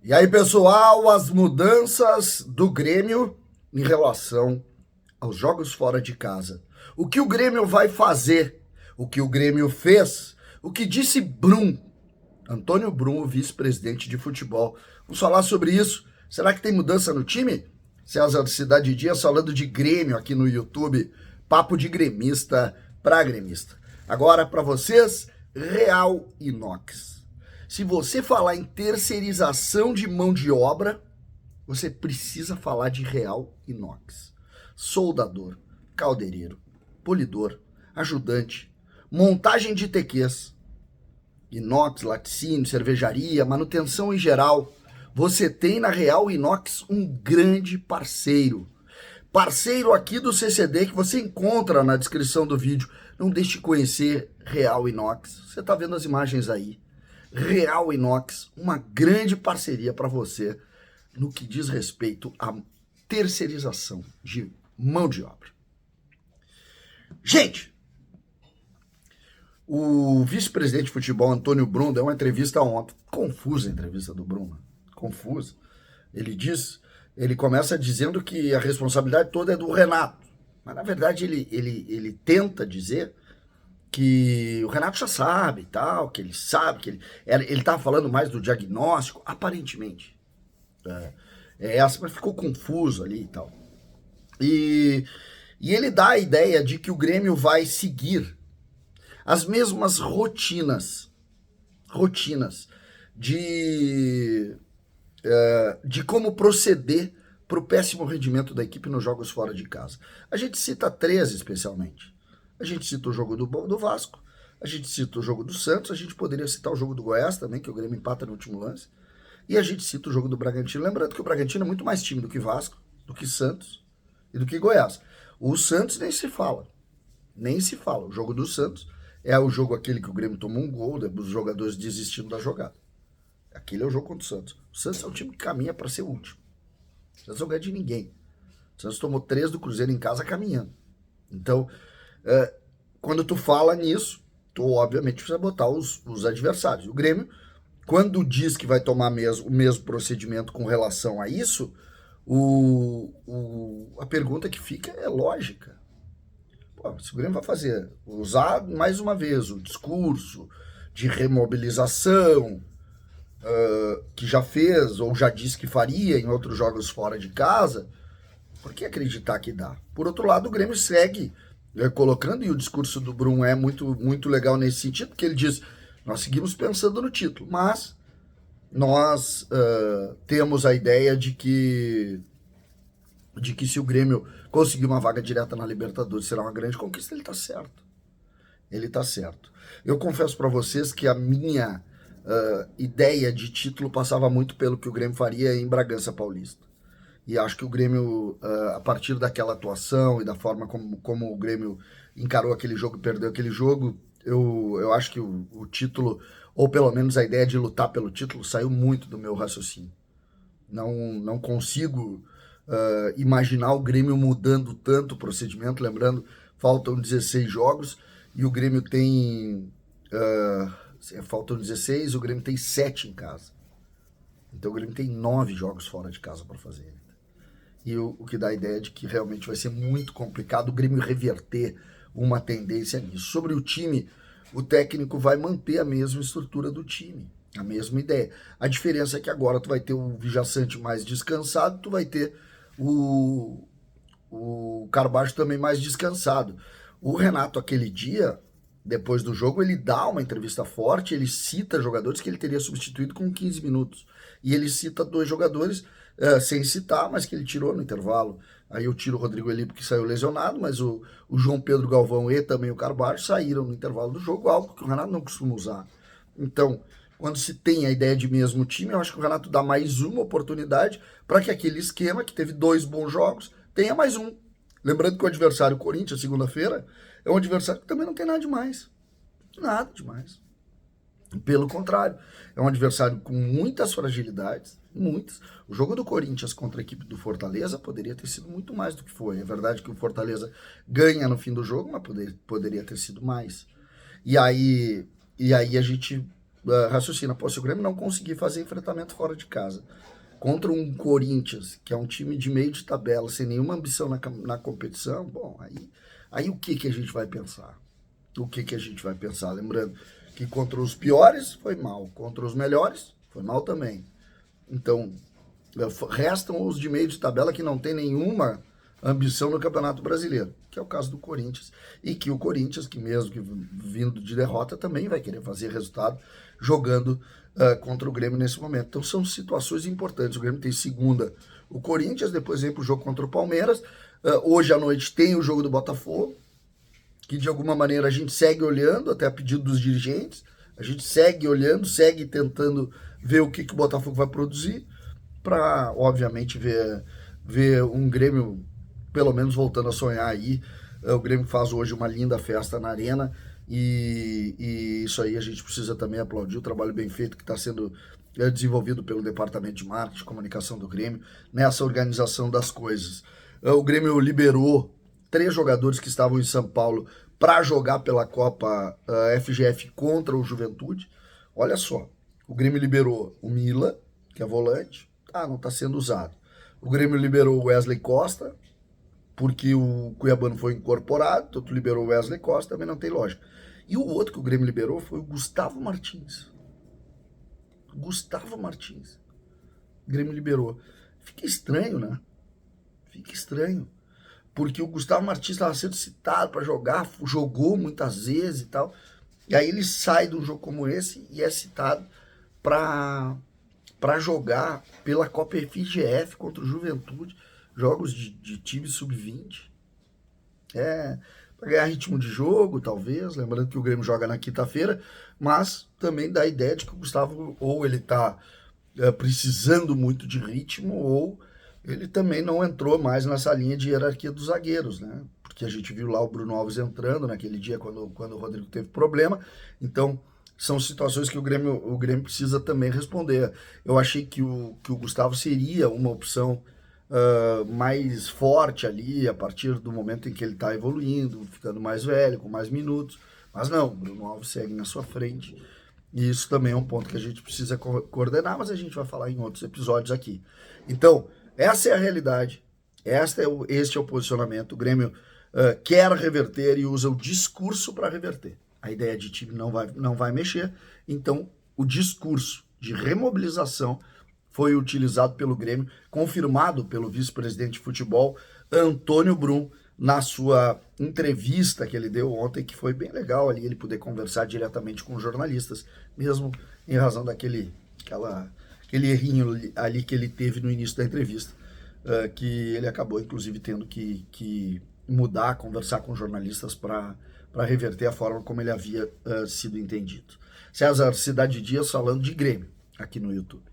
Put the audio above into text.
E aí, pessoal, as mudanças do Grêmio em relação aos jogos fora de casa. O que o Grêmio vai fazer? O que o Grêmio fez? O que disse Antônio Brum, o vice-presidente de futebol. Vamos falar sobre isso. Será que tem mudança no time? César Cidade Dias falando de Grêmio aqui no YouTube. Papo de gremista para gremista. Agora para vocês, Real Inox. Se você falar em terceirização de mão de obra, você precisa falar de Real Inox. Soldador, caldeireiro, polidor, ajudante, montagem de tequês, inox, laticínio, cervejaria, manutenção em geral. Você tem na Real Inox um grande parceiro. Parceiro aqui do CCD que você encontra na descrição do vídeo. Não deixe de conhecer Real Inox. Você está vendo as imagens aí. Real Inox, uma grande parceria para você no que diz respeito à terceirização de mão de obra. Gente, o vice-presidente de futebol, Antônio Brum, deu uma entrevista ontem. Confusa a entrevista do Brum, confusa. Ele começa dizendo que a responsabilidade toda é do Renato. Mas, na verdade, ele tenta dizer que o Renato já sabe e tal, que ele sabe, que ele estava falando mais do diagnóstico, aparentemente. Mas ficou confuso ali e tal. E ele dá a ideia de que o Grêmio vai seguir as mesmas rotinas de como proceder para o péssimo rendimento da equipe nos jogos fora de casa. A gente cita 13 especialmente. A gente cita o jogo do Vasco, a gente cita o jogo do Santos, a gente poderia citar o jogo do Goiás também, que o Grêmio empata no último lance, e a gente cita o jogo do Bragantino, lembrando que o Bragantino é muito mais time do que Vasco, do que Santos e do que Goiás. O Santos nem se fala, o jogo do Santos é o jogo aquele que o Grêmio tomou um gol, os jogadores desistindo da jogada. Aquele é o jogo contra o Santos. O Santos é um time que caminha para ser o último. O Santos não ganha de ninguém. O Santos tomou 3 do Cruzeiro em casa caminhando. Então, quando tu fala nisso, tu obviamente precisa botar os adversários. O Grêmio, quando diz que vai tomar o mesmo procedimento com relação a isso, a pergunta que fica é lógica. Pô, se o Grêmio vai usar mais uma vez o discurso de remobilização, que já fez ou já disse que faria em outros jogos fora de casa, por que acreditar que dá? Por outro lado, o Grêmio segue colocando, e o discurso do Brum é muito, muito legal nesse sentido, porque ele diz, nós seguimos pensando no título, mas nós temos a ideia de que se o Grêmio conseguir uma vaga direta na Libertadores será uma grande conquista. Ele está certo. Eu confesso para vocês que a minha ideia de título passava muito pelo que o Grêmio faria em Bragança Paulista. E acho que o Grêmio, a partir daquela atuação e da forma como o Grêmio encarou aquele jogo e perdeu aquele jogo, eu acho que o título, ou pelo menos a ideia de lutar pelo título, saiu muito do meu raciocínio. Não consigo imaginar o Grêmio mudando tanto o procedimento. Lembrando, faltam 16 jogos e o Grêmio tem... faltam 16, o Grêmio tem 7 em casa. Então o Grêmio tem 9 jogos fora de casa para fazer. E o que dá a ideia de que realmente vai ser muito complicado o Grêmio reverter uma tendência nisso. Sobre o time, o técnico vai manter a mesma estrutura do time, a mesma ideia. A diferença é que agora tu vai ter o Vijaçante mais descansado, tu vai ter o Carbacho também mais descansado. O Renato, aquele dia, depois do jogo, ele dá uma entrevista forte, ele cita jogadores que ele teria substituído com 15 minutos. E ele cita 2 jogadores, sem citar, mas que ele tirou no intervalo. Aí eu tiro o Rodrigo Elipo, que saiu lesionado, mas o João Pedro Galvão e também o Carbacho saíram no intervalo do jogo, algo que o Renato não costuma usar. Então, quando se tem a ideia de mesmo time, eu acho que o Renato dá mais uma oportunidade para que aquele esquema, que teve 2 bons jogos, tenha mais um. Lembrando que o adversário, o Corinthians, segunda-feira, é um adversário que também não tem nada demais. Nada demais. Pelo contrário, é um adversário com muitas fragilidades, muitas. O jogo do Corinthians contra a equipe do Fortaleza poderia ter sido muito mais do que foi. É verdade que o Fortaleza ganha no fim do jogo, mas poderia ter sido mais. E aí a gente raciocina, pô, se o Grêmio não conseguir fazer enfrentamento fora de casa contra um Corinthians, que é um time de meio de tabela, sem nenhuma ambição na competição, bom, aí o que a gente vai pensar? O que a gente vai pensar? Lembrando que contra os piores foi mal, contra os melhores foi mal também. Então, restam os de meio de tabela que não tem nenhuma ambição no Campeonato Brasileiro, que é o caso do Corinthians, e que o Corinthians, que mesmo que vindo de derrota, também vai querer fazer resultado jogando contra o Grêmio nesse momento. Então são situações importantes. O Grêmio tem segunda o Corinthians, depois vem para o jogo contra o Palmeiras. Hoje à noite tem o jogo do Botafogo, que de alguma maneira a gente segue olhando, até a pedido dos dirigentes, a gente segue olhando, segue tentando ver o que o Botafogo vai produzir, para, obviamente, ver um Grêmio, pelo menos, voltando a sonhar aí. O Grêmio faz hoje uma linda festa na Arena, e isso aí a gente precisa também aplaudir o trabalho bem feito que está sendo desenvolvido pelo Departamento de Marketing e Comunicação do Grêmio, nessa organização das coisas. O Grêmio liberou 3 jogadores que estavam em São Paulo para jogar pela Copa FGF contra o Juventude. Olha só, o Grêmio liberou o Mila, que é volante, não está sendo usado. O Grêmio liberou o Wesley Costa, porque o Cuiabano foi incorporado, então tu liberou o Wesley Costa, também não tem lógica. E o outro que o Grêmio liberou foi o Gustavo Martins. Gustavo Martins. O Grêmio liberou. Fica estranho, né? Fica estranho. Porque o Gustavo Martins estava sendo citado para jogar, jogou muitas vezes e tal. E aí ele sai de um jogo como esse e é citado para jogar pela Copa FGF contra o Juventude, jogos de time sub-20. Para ganhar ritmo de jogo, talvez, lembrando que o Grêmio joga na quinta-feira, mas também dá a ideia de que o Gustavo ou ele está precisando muito de ritmo, ou ele também não entrou mais nessa linha de hierarquia dos zagueiros, né? Porque a gente viu lá o Bruno Alves entrando naquele dia quando o Rodrigo teve problema. Então, são situações que o Grêmio precisa também responder. Eu achei que o Gustavo seria uma opção mais forte ali, a partir do momento em que ele está evoluindo, ficando mais velho, com mais minutos. Mas não, o Bruno Alves segue na sua frente. E isso também é um ponto que a gente precisa coordenar, mas a gente vai falar em outros episódios aqui. Então, essa é a realidade, este é o posicionamento. O Grêmio quer reverter e usa o discurso para reverter. A ideia de time não vai mexer, então o discurso de remobilização foi utilizado pelo Grêmio, confirmado pelo vice-presidente de futebol, Antônio Brum, na sua entrevista que ele deu ontem, que foi bem legal ali, ele poder conversar diretamente com os jornalistas, mesmo em razão daquele errinho ali que ele teve no início da entrevista, que ele acabou, inclusive, tendo que mudar, conversar com jornalistas para reverter a forma como ele havia sido entendido. César Cidade Dias falando de Grêmio aqui no YouTube.